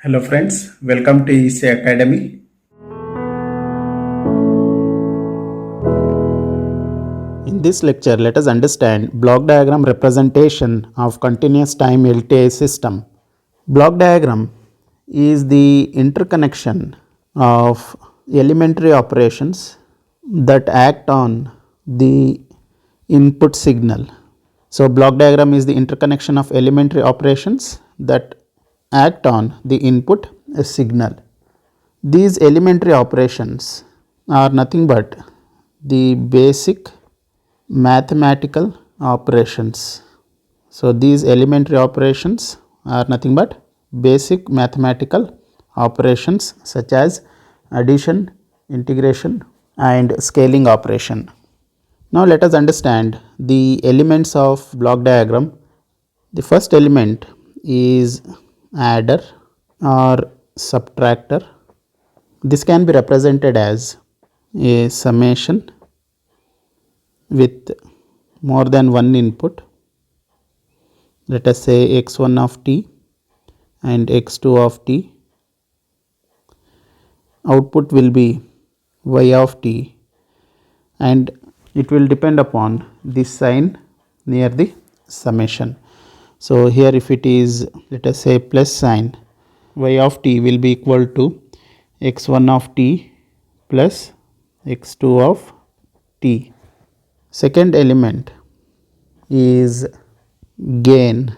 Hello friends, welcome to EC Academy. In this lecture, let us understand block diagram representation of continuous time LTI system. Block diagram is the interconnection of elementary operations that act on the input signal. So, block diagram is the interconnection of elementary operations that act on the input signal. These elementary operations are nothing but the basic mathematical operations. So, these elementary operations are nothing but basic mathematical operations such as addition, integration and scaling operation. Now, let us understand the elements of block diagram. The first element is adder or subtractor. This can be represented as a summation with more than one input. Let us say x1 of t and x2 of t. Output will be y of t and it will depend upon the sign near the summation. So, here if it is, let us say, plus sign, y of t will be equal to x1 of t plus x2 of t. Second element is gain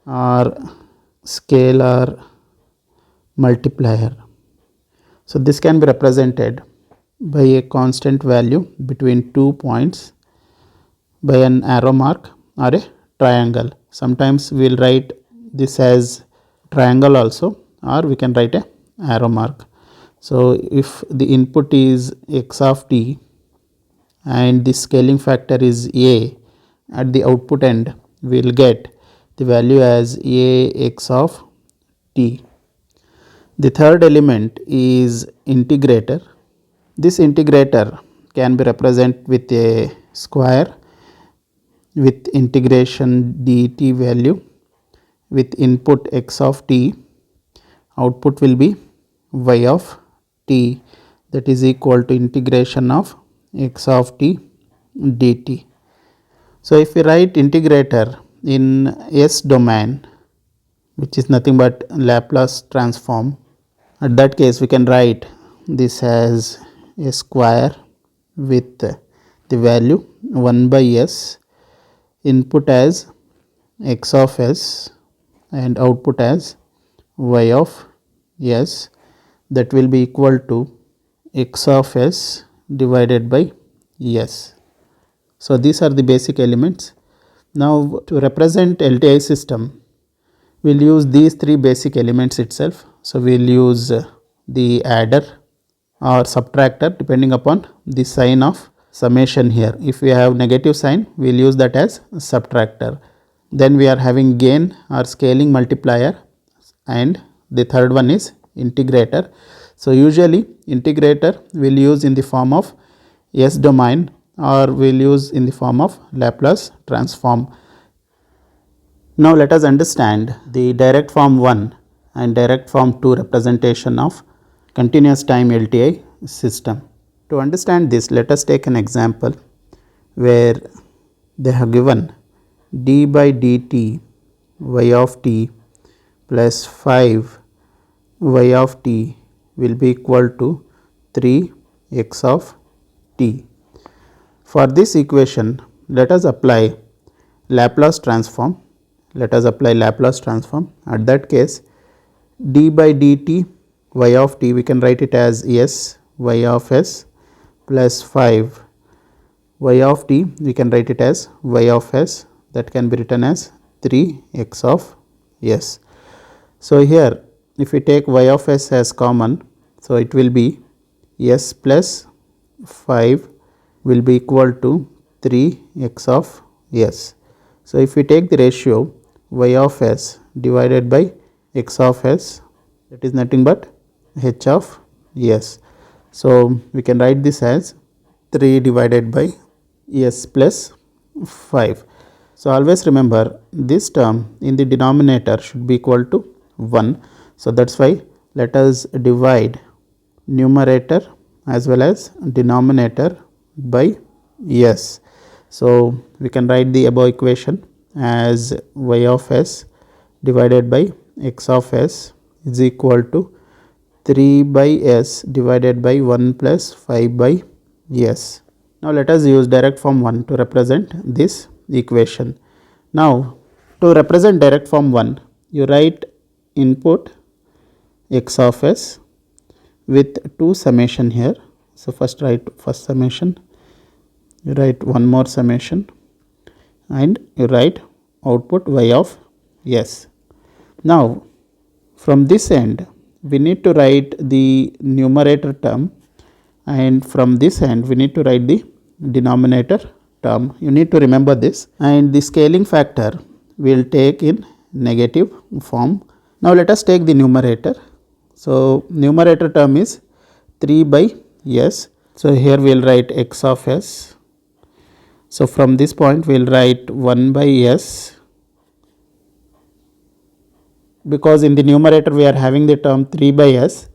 or scalar multiplier. So, this can be represented by a constant value between 2 points by an arrow mark or a triangle. Sometimes we will write this as triangle also, or we can write a arrow mark. So, if the input is x of t and the scaling factor is a, at the output end we will get the value as a x of t. The third element is integrator. This integrator can be represented with a square with integration dt value with input x of t, output will be y of t, that is equal to integration of x of t dt. So, if we write integrator in S domain, which is nothing but Laplace transform, at that case we can write this as a square with the value 1 by s, input as x of s and output as y of s, that will be equal to x of s divided by s. So, these are the basic elements. Now, to represent LTI system, we will use these three basic elements itself. So, we will use the adder or subtractor depending upon the sign of summation here. If we have negative sign, we will use that as subtractor. Then we are having gain or scaling multiplier, and the third one is integrator. So, usually integrator we will use in the form of S domain or we will use in the form of Laplace transform. Now, let us understand the direct form 1 and direct form 2 representation of continuous time LTI system. To understand this, let us take an example where they have given d by dt y of t plus 5 y of t will be equal to 3 x of t. For this equation, let us apply Laplace transform. Let us apply Laplace transform. At that case, d by dt y of t, we can write it as s y of s plus 5 y of t, we can write it as y of s, that can be written as 3 x of s. So, here if we take y of s as common, so it will be s plus 5 will be equal to 3 x of s. So, if we take the ratio y of s divided by x of s, that is nothing but h of s. So, we can write this as 3 divided by s plus 5. So, always remember this term in the denominator should be equal to 1. So that's why let us divide numerator as well as denominator by s. So we can write the above equation as y of s divided by x of s is equal to 3 by s divided by 1 plus 5 by s. Now let us use direct form 1 to represent this equation. Now to represent direct form 1, you write input x of s with two summation here. So first write first summation, you write one more summation, and you write output y of s. Now from this end we need to write the numerator term, and from this end we need to write the denominator term. You need to remember this, and the scaling factor will take in negative form. Now let us take the numerator. So numerator term is 3 by s. So here we will write x of s. So from this point we will write 1 by s, because in the numerator we are having the term 3 by s.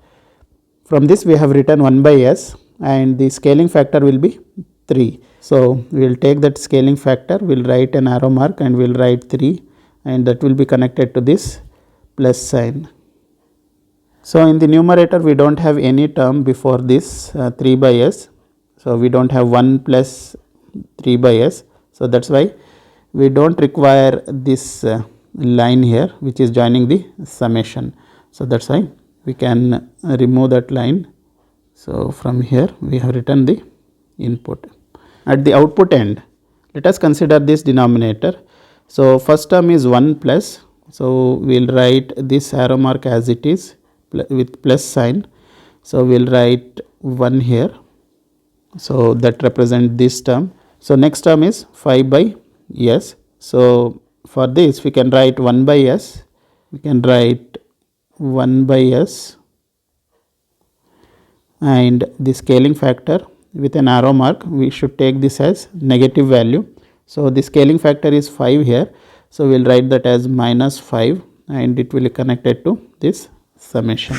From this we have written 1 by s, and the scaling factor will be 3. So we will take that scaling factor, we will write an arrow mark and we will write 3, and that will be connected to this plus sign. So in the numerator we don't have any term before this 3 by s. So we don't have 1 plus 3 by s. So that's why we don't require this line here which is joining the summation. So that's why we can remove that line. So from here we have written the input. At the output end, let us consider this denominator. So first term is 1 plus. So we will write this arrow mark as it is with plus sign. So we will write 1 here. So that represents this term. So next term is 5 by s. So for this we can write 1 by s. We can write 1 by s, and the scaling factor with an arrow mark we should take this as negative value. So the scaling factor is 5 here. So we will write that as minus 5, and it will be connected to this summation.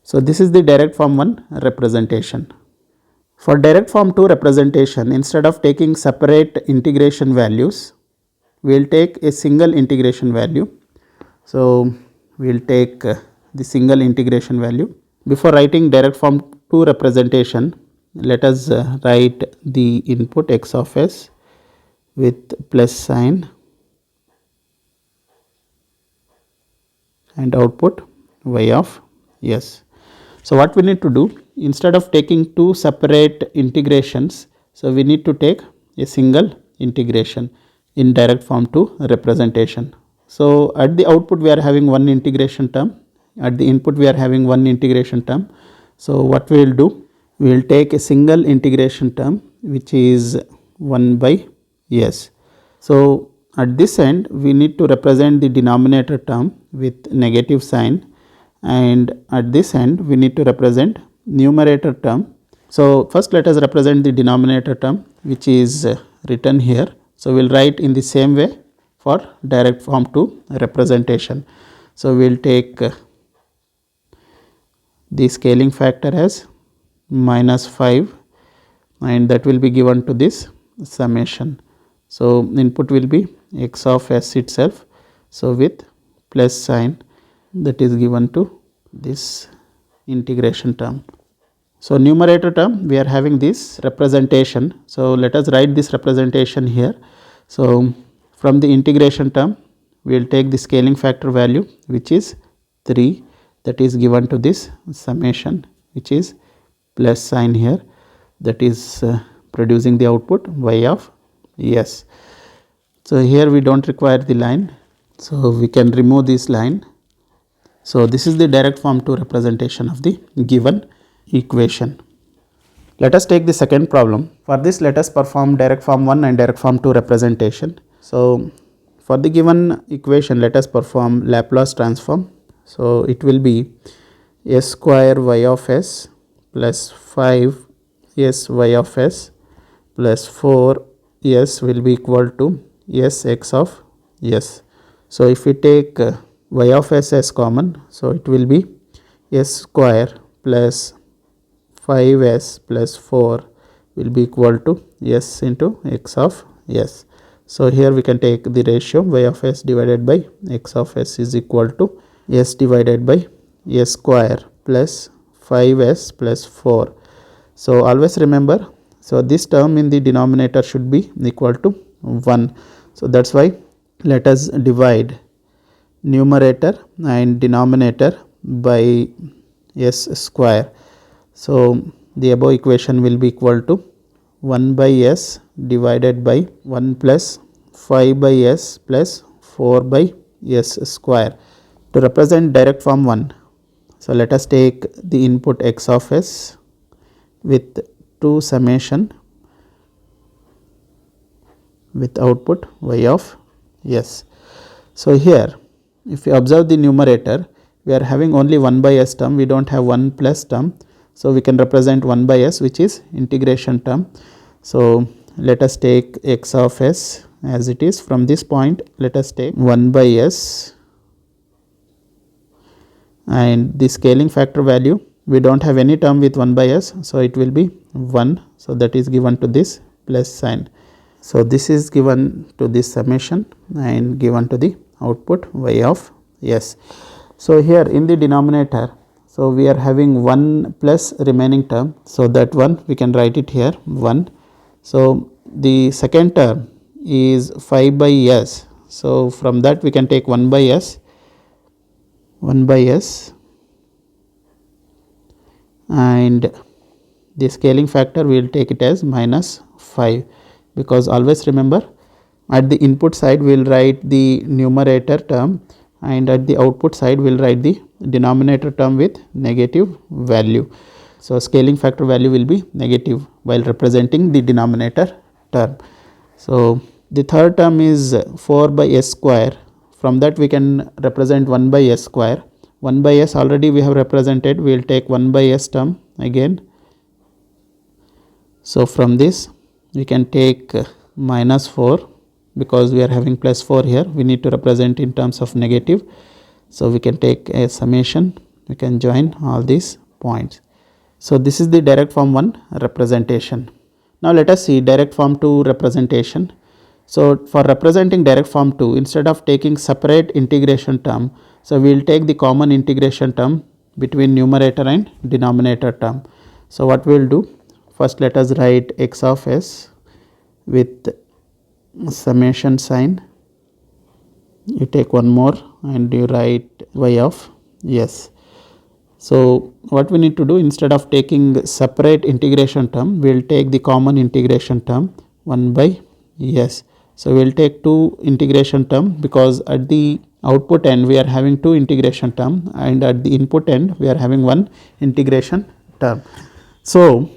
So this is the direct form 1 representation. For direct form 2 representation, instead of taking separate integration values, we will take a single integration value. So we will take the single integration value. Before writing direct form 2 representation, let us write the input x of s with plus sign and output y of s. So what we need to do, instead of taking two separate integrations, so we need to take a single integration in direct form 2 representation. So at the output we are having one integration term, at the input we are having one integration term. So what we will do, we will take a single integration term which is 1 by s. So at this end we need to represent the denominator term with negative sign, and at this end we need to represent numerator term. So first let us represent the denominator term which is written here. So we will write in the same way for direct form 2 representation. So we will take the scaling factor as minus 5, and that will be given to this summation. So input will be x of s itself, so with plus sign that is given to this integration term. So numerator term we are having this representation. So let us write this representation here. So from the integration term we will take the scaling factor value which is 3, that is given to this summation which is plus sign here, that is producing the output y of s. So here we don't require the line, so we can remove this line. So this is the direct form 2 representation of the given equation. Let us take the second problem. For this let us perform direct form 1 and direct form 2 representation. So for the given equation let us perform Laplace transform. So it will be s square y of s plus 5 s y of s plus 4 s will be equal to s x of s. So if we take y of s as common, so it will be s square plus 5s plus 4 will be equal to s into x of s. So here we can take the ratio y of s divided by x of s is equal to s divided by s square plus 5s plus 4. So always remember, so this term in the denominator should be equal to 1. So that's why let us divide numerator and denominator by s square. So the above equation will be equal to 1 by s divided by 1 plus 5 by s plus 4 by s square. To represent direct form 1, so let us take the input x of s with 2 summation with output y of s. So here if you observe the numerator, we are having only 1 by s term, we do not have 1 plus term. So we can represent 1 by s, which is integration term. So let us take x of s as it is. From this point let us take 1 by s, and the scaling factor value, we do not have any term with 1 by s, so it will be 1. So that is given to this plus sign. So this is given to this summation and given to the output y of s. So here in the denominator, so we are having 1 plus remaining term, so that one we can write it here 1. So the second term is 5 by s, so from that we can take 1 by s, and the scaling factor we will take it as minus 5, because always remember at the input side we will write the numerator term, and at the output side we will write the denominator term with negative value. So scaling factor value will be negative while representing the denominator term. So the third term is 4 by s square, from that we can represent 1 by s square. 1 by s already we have represented, we will take 1 by s term again. So from this we can take minus 4, because we are having plus 4 here, we need to represent in terms of negative. So we can take a summation, we can join all these points. So this is the direct form 1 representation. Now let us see direct form 2 representation. So for representing direct form 2, instead of taking separate integration term, so we will take the common integration term between numerator and denominator term. So what we will do, first let us write x of s with summation sign, you take one more and you write y of s. So what we need to do, instead of taking separate integration term, we will take the common integration term 1 by s. So we will take 2 integration term, because at the output end we are having 2 integration term, and at the input end we are having 1 integration term. So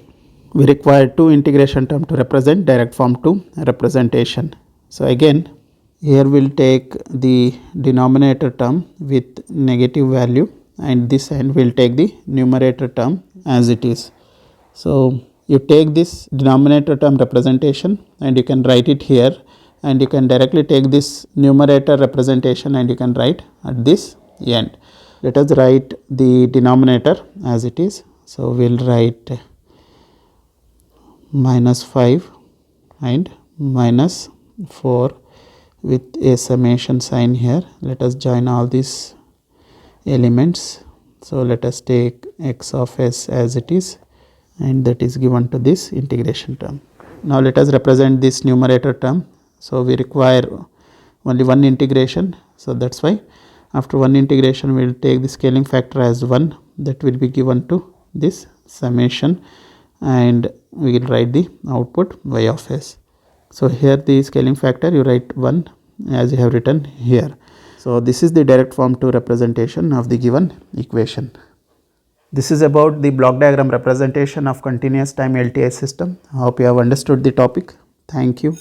we require 2 integration term to represent direct form 2 representation. So again here we will take the denominator term with negative value, and this end we will take the numerator term as it is. So you take this denominator term representation and you can write it here, and you can directly take this numerator representation and you can write at this end. Let us write the denominator as it is. So we will write minus 5 and minus 4 with a summation sign here. Let us join all these elements. So let us take x of s as it is, and that is given to this integration term. Now let us represent this numerator term. So we require only one integration, so that's why after one integration we will take the scaling factor as 1, that will be given to this summation, and we will write the output y of s. So here the scaling factor you write 1 as you have written here. So this is the direct form 2 representation of the given equation. This is about the block diagram representation of continuous time LTI system. I hope you have understood the topic. Thank you.